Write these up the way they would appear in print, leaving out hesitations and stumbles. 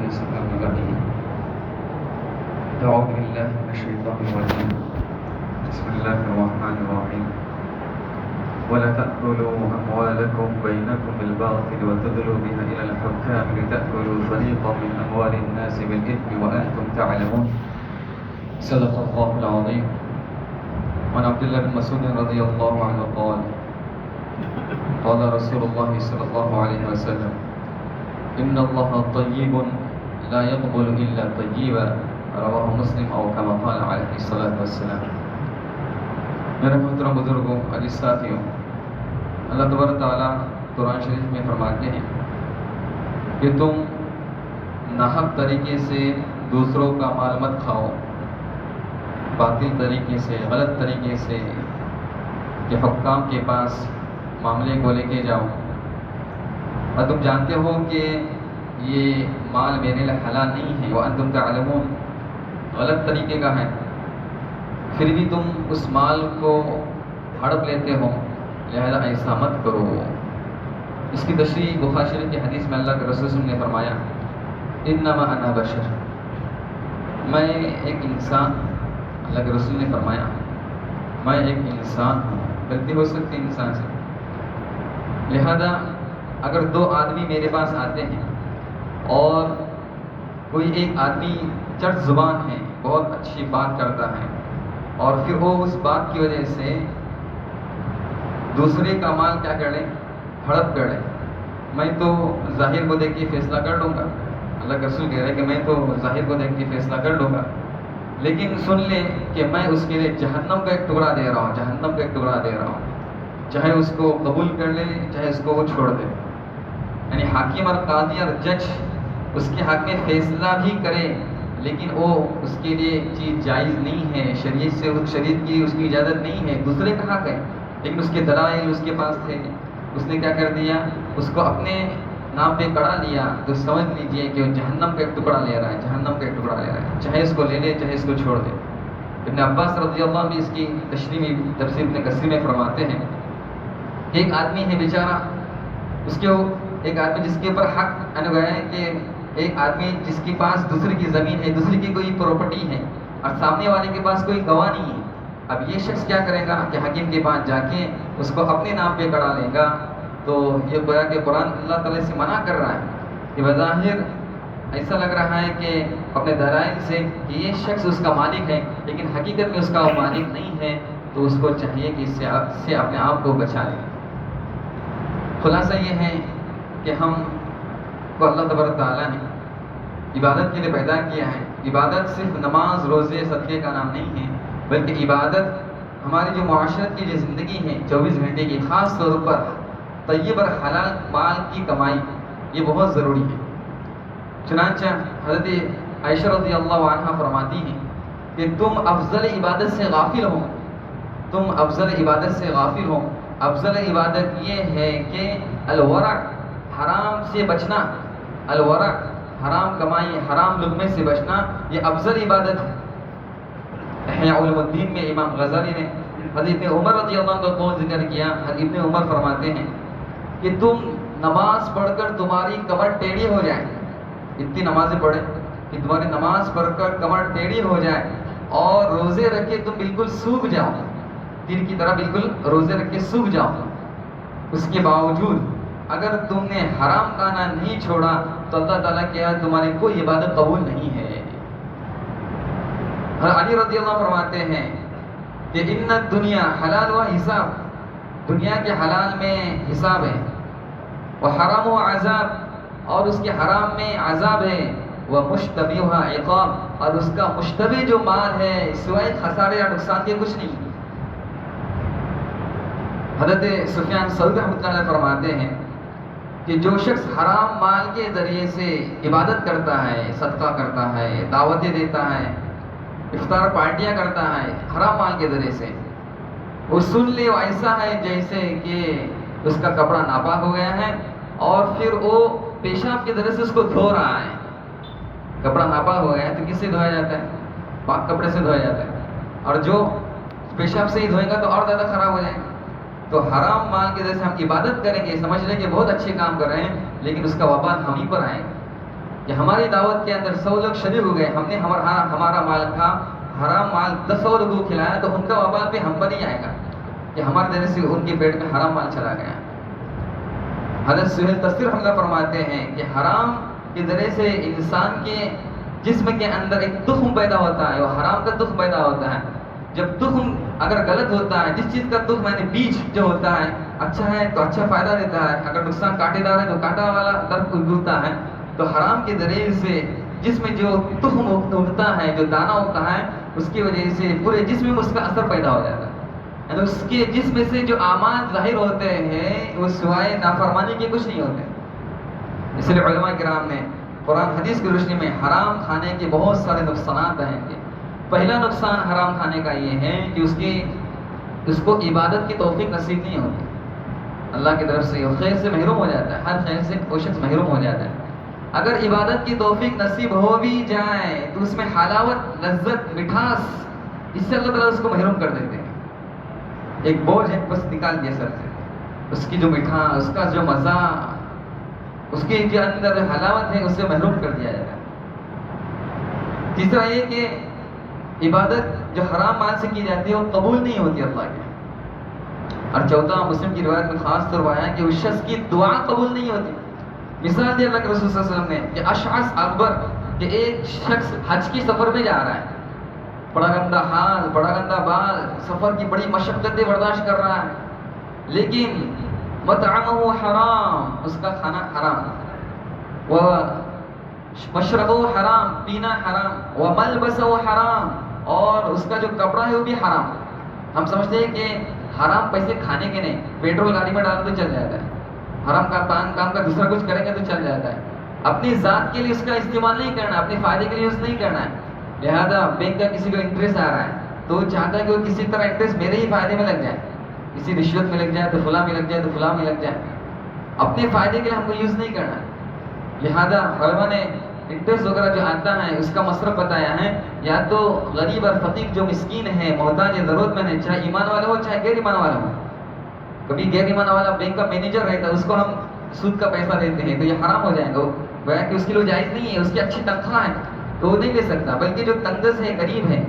السلام الرحيم. أعوذ بالله من الشيطان الرجيم. بسم الله الرحمن الرحيم. ولا تأكلوا أموالكم بينكم بالباطل وتدلوا بها إلى الحكام لتأكلوا فريقا من أموال الناس بالإثم وأنتم تعلمون. صدق الله العظيم. وعن عبد الله بن مسعود رضي الله عنه قال قال رسول الله صلى الله عليه وسلم إن الله طيب لا يقبل إلا طيبا رواہ مسلم او کما قال علیہ الصلوۃ والسلام. میرے محترم بزرگوں، عزیز ساتھیوں، اللہ تبارک تعالیٰ قرآن شریف میں فرماتے ہیں کہ تم ناحق طریقے سے دوسروں کا مال مت کھاؤ، باطل طریقے سے، غلط طریقے سے، کہ حکام کے پاس معاملے کو لے کے جاؤ اور تم جانتے ہو کہ یہ مال میرے لیے حلال نہیں ہے، وَأَنْتُمْ تَعْلَمُونَ، غلط طریقے کا ہے، پھر بھی تم اس مال کو ہڑپ لیتے ہو، لہذا ایسا مت کرو. اس کی تشریح بخاری شریف کی حدیث میں اللہ کے رسول نے فرمایا انما انا بشر، میں ایک انسان. اللہ کے رسول نے فرمایا میں ایک انسان ہوں، غلطی ہو سکتی ہے انسان سے. لہذا اگر دو آدمی میرے پاس آتے ہیں اور کوئی ایک آدمی چٹ زبان ہے، بہت اچھی بات کرتا ہے، اور پھر وہ اس بات کی وجہ سے دوسرے کا مال کیا کر لے، ہڑپ کر لے، میں تو ظاہر کو دیکھ کے فیصلہ کر لوں گا. اللہ کے رسول کہہ رہے کہ میں تو ظاہر کو دیکھ کے فیصلہ کر لوں گا، لیکن سن لے کہ میں اس کے لیے جہنم کا ایک ٹکڑا دے رہا ہوں، جہنم کا ایک ٹکڑا دے رہا ہوں، چاہے اس کو قبول کر لے چاہے اس کو وہ چھوڑ دے. یعنی حاکم اور قاضی اور جج اس کے حق میں فیصلہ بھی کرے، لیکن وہ اس کے لیے چیز جائز نہیں ہے، شریعت کی اس کی اجازت نہیں ہے، دوسرے کا حق ہے، لیکن اس کے دلائل اس کے پاس تھے. اس نے کیا کر دیا، اس کو اپنے نام پہ کڑا لیا. تو سمجھ لیجئے کہ وہ جہنم کا ایک ٹکڑا لے رہا ہے، جہنم کا ایک ٹکڑا لے رہا ہے، چاہے اس کو لے لے چاہے اس کو چھوڑ دے. ابن عباس رضی اللہ عنہ بھی اس کی تشریح تفسیر ابن کثیر میں فرماتے ہیں کہ ایک آدمی ہے بیچارہ، اس کے ایک آدمی جس کے اوپر حق ہے کہ ایک آدمی جس کے پاس دوسرے کی زمین ہے، دوسرے کی کوئی پراپرٹی ہے، اور سامنے والے کے پاس کوئی گواہ نہیں ہے. اب یہ شخص کیا کرے گا کہ حکیم کے پاس جا کے اس کو اپنے نام پہ کڑا لے گا. تو یہ گویا کہ قرآن اللہ تعالیٰ سے منع کر رہا ہے کہ بظاہر ایسا لگ رہا ہے کہ اپنے دلائل سے کہ یہ شخص اس کا مالک ہے، لیکن حقیقت میں اس کا وہ مالک نہیں ہے. تو اس کو چاہیے کہ اس سے اپنے آپ کو بچا لے. خلاصہ یہ ہے کہ ہم کو اللہ تبارک تعالیٰ نے عبادت کے لیے پیدا کیا ہے. عبادت صرف نماز روزے صدقے کا نام نہیں ہے، بلکہ عبادت ہماری جو معاشرت کی جو زندگی ہے 24 گھنٹے کی، خاص طور پر طیب اور حلال مال کی کمائی، یہ بہت ضروری ہے. چنانچہ حضرت عائشہ رضی اللہ عنہا فرماتی ہیں کہ تم افضل عبادت سے غافل ہو، تم افضل عبادت سے غافل ہو. افضل عبادت یہ ہے کہ الورع، حرام سے بچنا، الورع، حرام کمائی، حرام لقمے سے بچنا، یہ افضل عبادت ہے. احیاء علوم الدین میں امام غزالی نے حضرت ابن عمر رضی اللہ عنہ کا قول ذکر کیا. ابن عمر فرماتے ہیں کہ تم نماز پڑھ کر تمہاری کمر ٹیڑھی ہو جائے، اتنی نمازیں پڑھیں کہ تمہاری نماز پڑھ کر کمر ٹیڑھی ہو جائے، اور روزے رکھ کے تم بالکل سوکھ جاؤ، تیر کی طرح بالکل روزے رکھ کے سوکھ جاؤ، اس کے باوجود اگر تم نے حرام کھانا نہیں چھوڑا تو اللہ تعالیٰ کے یہاں تمہاری کوئی عبادت قبول نہیں ہے. علی رضی اللہ فرماتے ہیں کہ ان الدنیا حلال و حساب، دنیا کے حلال میں حساب ہے، وہ حرام و عذاب، اور اس کے حرام میں عذاب ہے، وہ مشتبہ عقاب، اور اس کا مشتبہ جو مال ہے سوائے خسارے یا نقصان کے کچھ نہیں. حضرت سفیان ثوری رحمۃ اللہ علیہ فرماتے ہیں کہ جو شخص حرام مال کے ذریعے سے عبادت کرتا ہے، صدقہ کرتا ہے، دعوتیں دیتا ہے، افطار پارٹیاں کرتا ہے حرام مال کے ذریعے سے، وہ سن لے وہ ایسا ہے جیسے کہ اس کا کپڑا ناپاک ہو گیا ہے، اور پھر وہ پیشاب کے ذریعے سے اس کو دھو رہا ہے. کپڑا ناپاک ہو گیا ہے تو کس سے دھویا جاتا ہے؟ پاک کپڑے سے دھویا جاتا ہے، اور جو پیشاب سے ہی دھوئے گا تو اور زیادہ خراب ہو جائے گا. تو حرام مال کے ذریعے سے ہم عبادت کریں گے، سمجھ لیں کہ بہت اچھے کام کر رہے ہیں، لیکن اس کا وبال ہم ہی پر آئے. کہ ہماری دعوت کے اندر 100 لوگ شریک ہو گئے، ہم نے ہمارا مال کھا، حرام مال 10 لوگوں کو کھلایا، تو ان کا وبال بھی ہم پر نہیں آئے گا کہ ہمارے ذریعے سے ان کے پیٹ میں حرام مال چلا گیا۔ حضرت سہیل تفسیر حملہ فرماتے ہیں کہ حرام کے ذریعے سے انسان کے جسم کے اندر ایک تخم پیدا ہوتا ہے، وہ حرام کا تخم پیدا ہوتا ہے۔ جب تخم اگر غلط ہوتا ہے، جس چیز کا تخم یعنی بیج جو ہوتا ہے اچھا ہے تو اچھا فائدہ دیتا ہے، اگر نقصان کانٹے دار ہے تو کانٹا والا درخت اگتا ہے، تو حرام کے ذریعے سے جس میں جو تخم اگتا ہے، جو دانہ ہوتا ہے، اس کی وجہ سے پورے جسم میں اس کا اثر پیدا ہو جاتا ہے، یعنی اس کے جسم سے جو اعمال ظاہر ہوتے ہیں وہ سوائے نافرمانی کے کچھ نہیں ہوتے۔ اس لیے علماء کرام نے قرآن حدیث کی روشنی میں حرام کھانے کے بہت سارے نقصانات بیان کیے۔ پہلا نقصان حرام کھانے کا یہ ہے کہ اس کو عبادت کی توفیق نصیب نہیں ہوتی، اللہ کی طرف سے وہ خیر سے محروم ہو جاتا ہے، ہر خیر سے وہ شخص محروم ہو جاتا ہے۔ اگر عبادت کی توفیق نصیب ہو بھی جائے تو اس میں حلاوت، لذت، مٹھاس، اس سے اللہ تعالیٰ اس کو محروم کر دیتے ہیں۔ ایک بوجھ ہے بس نکال دیا سر سے، اس کی جو مٹھاس، اس کا جو مزہ، اس کے جو اندر حلاوت ہے اس سے محروم کر دیا جاتا ہے۔ تیسرا یہ کہ عبادت جو حرام مال سے کی جاتی ہے وہ قبول نہیں ہوتی اللہ کی۔ اور چوتھا، مسلم کی روایت میں خاص طور پر آیا کہ اس شخص کی دعا قبول نہیں ہوتی۔ مثال دی اللہ کے رسول صلی اللہ علیہ وسلم نے کہ اشعث اکبر، کہ ایک شخص حج کی سفر میں جا رہا ہے، بڑا گندا حال، بڑا گندا بال، سفر کی بڑی مشقتیں برداشت کر رہا ہے، لیکن مطعمہ حرام، اس کا کھانا حرام، وہ مشربہ حرام، پینا حرام، وملبسہ حرام، اور اس کا جو کپڑا ہے وہ بھی حرام۔ ہم سمجھتے ہیں کہ حرام پیسے کھانے کے نہیں، پیٹرول گاڑی میں ڈال تو چل جاتا ہے، حرام کا کام کا دوسرا کچھ کریں گے تو چل جاتا ہے، اپنی ذات کے لیے اس کا استعمال نہیں کرنا، اپنے فائدے کے لیے یوز نہیں کرنا ہے۔ لہذا بینک کا کسی کو انٹرسٹ آ رہا ہے تو وہ چاہتا ہے کہ وہ کسی طرح انٹرسٹ میرے ہی فائدے میں لگ جائے، کسی رشوت میں لگ جائے تو فلاں میں لگ جائے تو فلاں میں لگ جائے، اپنے فائدے کے لیے ہم کو یوز نہیں کرنا ہے۔ لہذا علماء نے انٹرسٹ وغیرہ جو آتا ہے اس کا مصرف بتایا ہے، یا تو غریب اور فقیر جو مسکین ہے، محتاج ہے، ضرورت مند ہے، چاہے ایمان والا ہو چاہے غیر ایمان والا ہو۔ کبھی غیر ایمان والا بینک کا مینیجر رہتا ہے، اس کو ہم سود کا پیسہ دیتے ہیں تو یہ حرام ہو جائے گا، گویا کہ اس کے لیے جائز نہیں ہے، اس کی اچھی تنخواہ ہے تو وہ نہیں لے سکتا، بلکہ جو تنگس ہے، غریب ہے،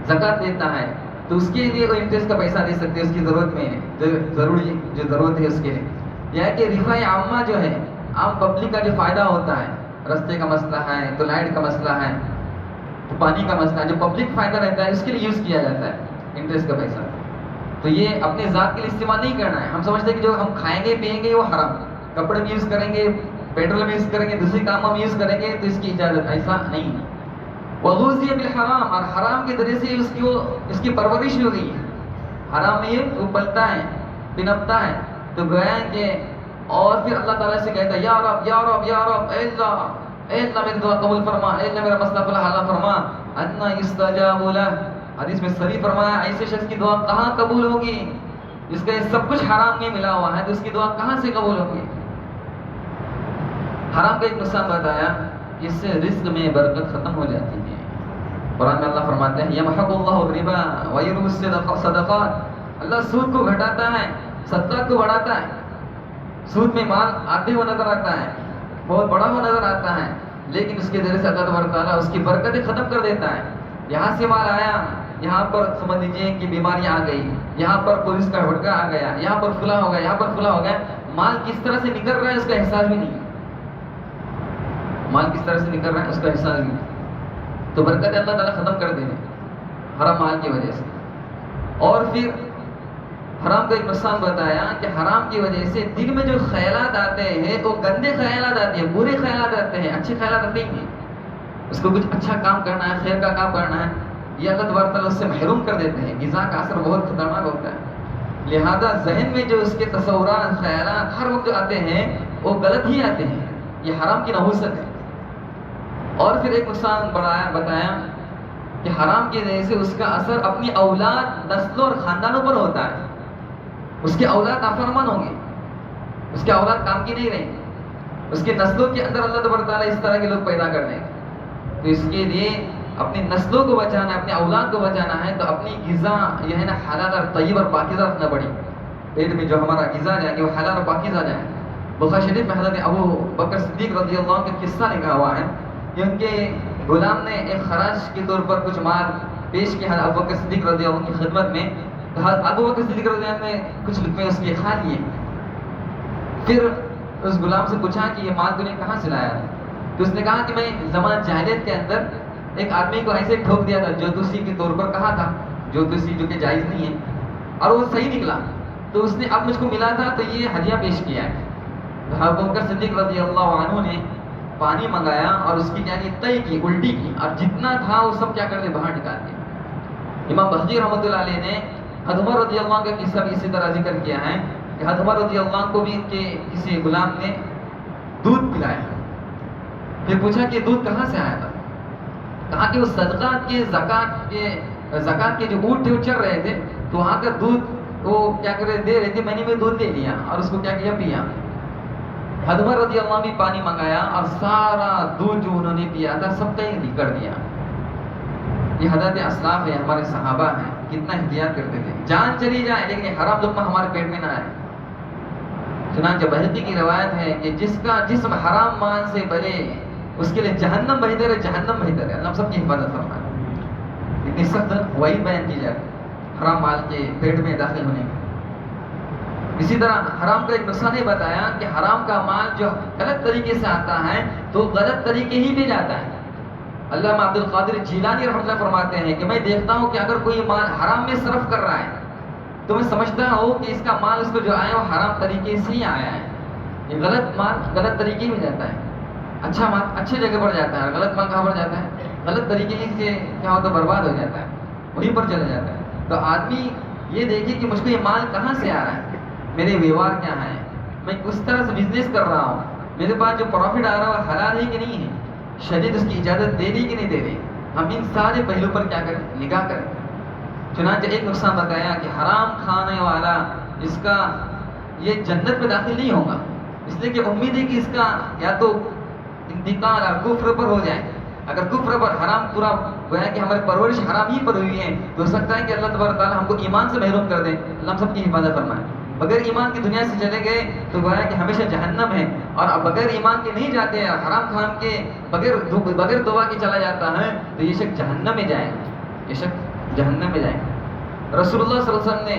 زکوٰۃ دیتا ہے تو اس کے لیے وہ انٹرسٹ کا پیسہ دے سکتے ہیں، اس کی ضرورت میں جو ضروری جو ضرورت ہے اس کے لیے۔ یہ کہ رفاع عامہ جو ہے، عام پبلک کا جو فائدہ ہوتا ہے، رستے کا مسئلہ ہے تو لائٹ کا مسئلہ ہے تو پانی کا مسئلہ ہے، جو پبلک فائدہ رہتا ہے اس کے لیے یوز کیا جاتا ہے انٹرسٹ کا پیسہ، تو یہ اپنے ذات کے لیے استعمال نہیں کرنا ہے۔ ہم سمجھتے ہیں کہ جو ہم کھائیں گے پیئیں گے وہ حرام، کپڑے میں یوز کریں گے، پیٹرول میں یوز کریں گے، دوسری کاموں میں یوز کریں گے تو اس کی اجازت، ایسا نہیں ہے۔ وغوذی بالحرام، اور حرام کے ذریعے سے اس کی پرورش ہو گئی ہے، حرام میں یہ وہ پلتا ہے، پنپتا ہے، تو گویا کہ اور پھر اللہ تعالیٰ سے کہتا ہے یا رب یا رب یا رب، اے اللہ میری دعا قبول فرما، اے اللہ میرا مسئلہ فلا حل فرما، انا یستجاب لہ۔ حدیث میں صریح فرمایا ایسے شخص کی دعا کہاں قبول ہوگی جس کا یہ سب کچھ حرام میں ملا ہوا ہے، تو اس کی دعا کہاں سے قبول ہوگی؟ حرام کا ایک نقصان بتایا، اس سے رزق میں برکت ختم ہو جاتی ہے۔ قرآن میں اللہ فرماتے ہیں یمحق اللہ الربا ویربی الصدقات، اللہ سود کو گھٹاتا ہے، صدقات کو بڑھاتا ہے۔ سود میں مال آتے ہوئے نظر آتا ہے، بہت بڑا ہوا نظر آتا ہے، لیکن اس کے ذریعے سے اللہ تبارک تعالیٰ اس کی برکتیں ختم کر دیتا ہے۔ یہاں سے مال آیا، یہاں پر سمجھ لیجیے کہ بیماری آ گئی، یہاں پر پولیس کا جھٹکا آ گیا، یہاں پر فلاں ہو گیا، یہاں پر فلاں ہو گیا، مال کس طرح سے نکل رہا ہے اس کا احساس بھی نہیں، مال کس طرح سے نکل رہا ہے اس کا احساس بھی نہیں، تو برکت اللہ تعالیٰ ختم کر دے حرام مال کی وجہ سے۔ اور پھر حرام کا ایک نقصان بتایا کہ حرام کی وجہ سے دل میں جو خیالات آتے ہیں وہ گندے خیالات آتے ہیں، برے خیالات آتے ہیں، اچھے خیالات آتے نہیں ہیں۔ اس کو کچھ اچھا کام کرنا ہے، خیر کا کام کرنا ہے، یہ اللہ تبارک تعالیٰ اس سے محروم کر دیتے ہیں۔ غذا کا اثر بہت خطرناک ہوتا ہے، لہذا ذہن میں جو اس کے تصورات، خیالات ہر وقت آتے ہیں وہ غلط ہی آتے ہیں، یہ حرام کی نحوست ہے۔ اور پھر ایک نقصان بتایا کہ حرام کی وجہ سے اس کا اثر اپنی اولاد، نسلوں اور خاندانوں پر ہوتا ہے۔ اس کے اولاد نافرمان ہوں گے، اس کے اولاد کام کی نہیں رہیں گے، اس کے نسلوں کے اندر اللہ تبارک تعالیٰ اس طرح کے لوگ پیدا کر دیں گے۔ تو اس کے لیے اپنی نسلوں کو بچانا ہے، اپنے اولاد کو بچانا ہے، تو اپنی غذا یہ ہے نا حلال اور طیب اور پاکیزہ رکھنا پڑی، پیٹ میں جو ہمارا غذا جائے گی وہ حلال اور پاکیزہ جائے۔ بخاری شریف میں حضرت ابو بکر صدیق رضی اللہ عنہ کا قصہ لکھا ہوا ہے کہ ان کے غلام نے ایک خراج کے طور پر کچھ مال پیش کیا ابو بکر صدیق رضی اللہ عنہ کی خدمت میں. تو ابو بکر صدیق رضی اللہ عنہ نے کچھ لقمے اس کے کھا لیے. پھر اس غلام سے پوچھا کہ یہ مال تو نے کہاں سے لایا؟ تو اس نے کہا کہ میں زمانہ جاہلیت کے اندر ایک آدمی کو ایسے ٹھوک دیا تھا جوتوسی کے طور پر کہا تھا، جوتوسی جو کہ جائز نہیں ہے، اور وہ صحیح نکلا، تو اس نے اب مجھ کو ملا تھا تو یہ ہدیہ پیش کیا ہے. ابو بکر صدیق رضی اللہ عنہ نے پانی منگایا اور اس کی کیا کی تئی کی الٹی کی، اور جتنا تھا وہ سب کیا کر دے باہر نکال دیا. امام بہقی رحمۃ اللہ علیہ نے حضرت عمر رضی اللہ عنہ کا قصہ بھی اسی طرح ذکر کیا ہے کہ حضرت عمر رضی اللہ عنہ کو بھی ان کے کسی غلام نے دودھ پلایا. پھر پوچھا کہ دودھ کہاں سے آیا تھا؟ کہا کہ وہ صدقات کے زکات کے جو اونٹ تھے وہ چل رہے تھے، تو وہاں کا دودھ وہ کیا کر رہے دے رہے تھے، میں نے دودھ دے لیا اور اس کو کیا کیا پیا. حضرت عمر رضی اللہ عنہ بھی پانی منگایا اور سارا دودھ جو انہوں نے پیا تھا سب کہیں نکل دیا. یہ حضرت اسلاف ہے، ہمارے صحابہ ہیں، کتنا احتیاط کرتے تھے، جان چلی جائے لیکن یہ حرام لقمہ ہمارے پیٹ میں نہ آئے. چنانچہ بہقی کی روایت ہے کہ جس کا جسم حرام مال سے بھرے اس کے لیے جہنم بہتر ہے، جہنم بہتر ہے. اللہ سب کی حفاظت فرمائے. اتنی سخت وہی بیان کی جائے حرام مال کے پیٹ میں داخل ہونے کی. اسی طرح حرام کا ایک نقصان یہ بتایا کہ حرام کا مال جو غلط طریقے سے آتا ہے تو غلط طریقے ہی پہ جاتا ہے. علامہ عبد القادر جیلانی رحمۃ اللہ فرماتے ہیں کہ میں دیکھتا ہوں کہ اگر کوئی مال حرام میں صرف کر رہا ہے تو میں سمجھتا ہوں کہ اس کا مال اس کو جو آیا وہ حرام طریقے سے ہی آیا ہے. یہ غلط مال غلط طریقے میں جاتا ہے، اچھا مال اچھی جگہ پر جاتا ہے، غلط مال کہاں پر جاتا ہے؟ غلط طریقے سے کیا ہوتا ہے، برباد ہو جاتا ہے، وہیں پر چلا جاتا ہے. تو آدمی یہ دیکھے کہ مجھ کو یہ مال کہاں سے آ رہا ہے، میرے ویوہار کیا ہیں، میں کس طرح سے بزنس کر رہا ہوں، میرے پاس جو پروفٹ آ رہا ہے وہ حلال ہے کہ نہیں ہے، شریعت اس کی اجازت دے رہی کہ نہیں دے رہی. ہم ان سارے پہلو پر کیا کریں، نگاہ کریں. چنانچہ ایک نقصان بتایا کہ حرام کھانے والا اس کا یہ جنت میں داخل نہیں ہوگا، اس لیے کہ امید ہے کہ اس کا یا تو انتقال اور کفر پر ہو جائے. اگر کفر پر حرام پورا گویا کہ ہماری پرورش حرام ہی پر ہوئی ہے تو ہو سکتا ہے کہ اللہ تبارک تعالیٰ ہم کو ایمان سے محروم کر دے. اللہ ہم سب کی حفاظت فرمائے. بغیر ایمان کی دنیا سے چلے گئے تو گویا کہ ہمیشہ جہنم ہے، اور اب بغیر ایمان کے نہیں جاتے ہیں، حرام کھان کے بغیر توبہ کے چلا جاتا ہے تو یہ شخص جہنم میں جائے گا، یہ شخص جہنم میں جائے گا. رسول اللہ صلی اللہ علیہ وسلم نے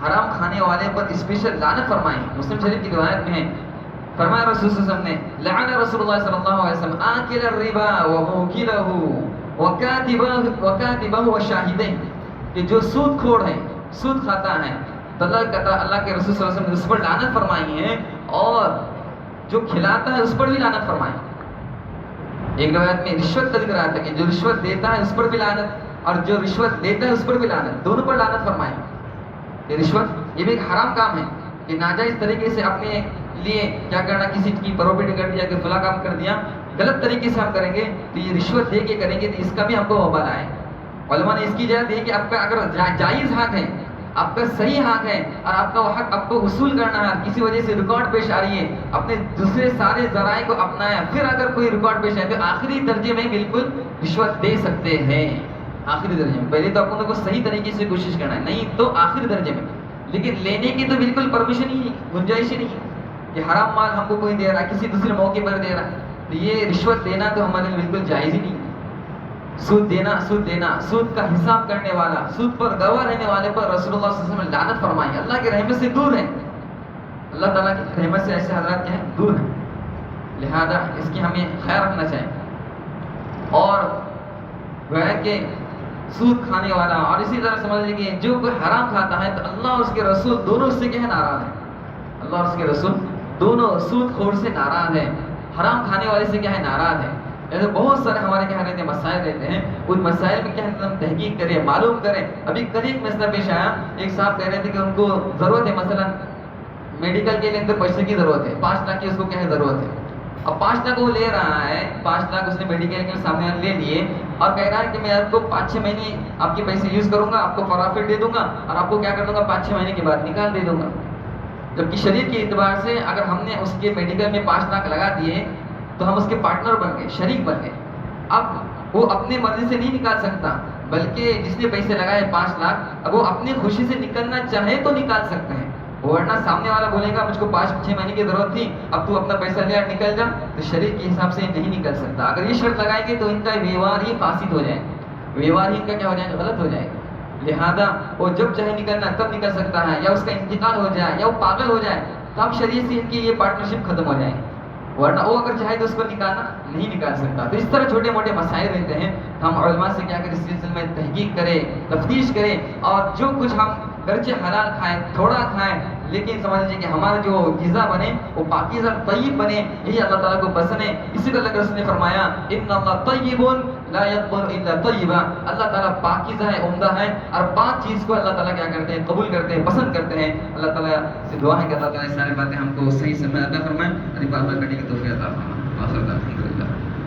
حرام کھانے والے پر اسپیشل لعنت فرمائی. مسلم شریف کی روایت میں ہے، فرمایا رسول صلی اللہ علیہ وسلم نے لعن رسول اللہ صلی اللہ علیہ وسلم آکل الربا وموکلہ وکاتبہ وشاہدہ، کہ جو سود کھوڑ ہے، سود کھاتا ہے تو اللہ کے رسول صلی اللہ علیہ وسلم نے اس پر لعنت فرمائی ہے، اور جو کھلاتا ہے اس پر بھی لعنت فرمائی. ایک روایت میں رشوت کا ذکر آیا تھا کہ جو رشوت دیتا ہے اس پر بھی لعنت، اور جو رشوت دیتا ہے اس پر بھی لعنت، دونوں پر لعنت فرمائی. یہ رشوت یہ بھی ایک حرام کام ہے کہ ناجائز طریقے سے اپنے لیے کیا کرنا، کسی کی پراپرٹی کر دیا کہ فلاں کام کر دیا، غلط طریقے سے ہم کریں گے تو یہ رشوت دے کے کریں گے تو اس کا بھی ہم کو وبال آئے. علماء نے اس کی اجازت دی کہ آپ کا اگر جائز حق ہے، آپ کا صحیح حق ہے، اور آپ کا وہ حق آپ کو وصول کرنا ہے، کسی وجہ سے ریکارڈ پیش آ رہی ہے، اپنے دوسرے سارے ذرائع کو اپنایا، پھر اگر کوئی ریکارڈ پیش آئے تو آخری درجے میں بالکل رشوت دے سکتے ہیں. آخری درجے میں پہلے تو آپ کو صحیح طریقے سے کوشش کرنا ہے، نہیں تو آخری درجے میں. لیکن لینے کی تو بالکل پرمیشن ہی گنجائش ہی نہیں ہے کہ حرام مال ہم کو کوئی دے رہا ہے، کسی دوسرے موقع پر دے رہا ہے، تو یہ رشوت دینا تو ہمارے لیے بالکل جائز ہی نہیں. سود دینا، سود کا حساب کرنے والا، سود پر گواہ رہنے والے پر رسول اللہ صلی اللہ علیہ وسلم نے لعنت فرمائی. اللہ کی رحمت سے دور ہے، اللہ تعالیٰ کی رحمت سے ایسے حضرات کیا ہیں، دور ہیں. لہذا اس کی ہمیں خیال رکھنا چاہیے. اور وہ ہے کہ سود کھانے والا، اور اسی طرح سمجھ لیں کہ جو کوئی حرام کھاتا ہے تو اللہ اور اس کے رسول دونوں اس سے کیا ہے، ناراض ہیں. اللہ اور اس کے رسول دونوں سود خور سے ناراض ہیں، حرام کھانے والے سے کیا ہے، ناراض ہیں. ایسے بہت سارے ہمارے کیا رہتے ہیں مسائل رہتے ہیں، ان مسائل میں کیا ہے ہم تحقیق کریں، معلوم کریں. ابھی قریب مسئلہ پیش آیا، ایک صاحب کہہ رہے تھے کہ ان کو ضرورت ہے، مثلا میڈیکل کے لیے اندر پیسے کی ضرورت ہے، 5 لاکھ کی اس کو کیا ہے ضرورت ہے. اب 5 لاکھ وہ لے رہا ہے، 5 لاکھ اس نے میڈیکل کے سامنے لے لیے اور کہہ رہا ہے کہ میں آپ کو 5-6 مہینے آپ کے پیسے یوز کروں گا، آپ کو پرافٹ دے دوں گا اور آپ کو کیا کر دوں گا، 5-6 مہینے کے بعد نکال دے دوں گا. جبکہ شریعت کے اعتبار سے اگر ہم نے اس کے میڈیکل میں 5 لاکھ لگا دیے تو ہم اس کے پارٹنر بن گئے، شریک بن گئے. اب وہ اپنے مرضی سے نہیں نکال سکتا، بلکہ جس نے پیسے لگائے 5 لاکھ، اب وہ اپنی خوشی سے نکلنا چاہے تو نکال سکتے ہیں. ورنہ سامنے والا بولے گا مجھ کو 5-6 مہینے کی ضرورت تھی، اب تو اپنا پیسہ لے اور نکل جا، تو شریعت کے حساب سے نہیں نکل سکتا. اگر یہ شرط لگائیں گے تو ان کا ویوہار ہی فاسد ہو جائے، ویوہار ہی ان کا کیا ہو جائے گا، غلط ہو جائے گا. لہذا وہ جب چاہے نکلنا تب نکل سکتا ہے، یا اس کا انتقال ہو جائے یا وہ پاگل ہو جائے تو اب شریعت سے ان کی یہ پارٹنرشپ ختم ہو جائے گی، ورنہ وہ اگر چاہے تو اس کو نکالنا نہیں نکال سکتا. تو اس طرح چھوٹے موٹے مسائل رہتے ہیں. ہم علماء سے کیا کریں، اس سلسلے میں تحقیق کریں، تفتیش کریں، اور جو کچھ ہم گرچہ حلال کھائیں، تھوڑا کھائیں، لیکن سمجھ لیجیے کہ ہمارا جو غذا بنے وہ پاکیزہ طیب بنے، یہی اللہ تعالیٰ کو پسند ہے. اسی طرح اللہ کے رسول نے فرمایا ان اللہ طیب لا يقبل الا طیبا، اللہ تعالیٰ پاکیزہ ہے، عمدہ ہے، اور پاک چیز کو اللہ تعالیٰ کیا کرتے ہیں، قبول کرتے ہیں، پسند کرتے ہیں. اللہ تعالیٰ سے دعا ہے کہ اللہ تعالیٰ یہ ساری باتیں ہم کو صحیح سمجھ عطا فرمائیں، اور یہ بات کرنے کی توفیق عطا فرمائیں.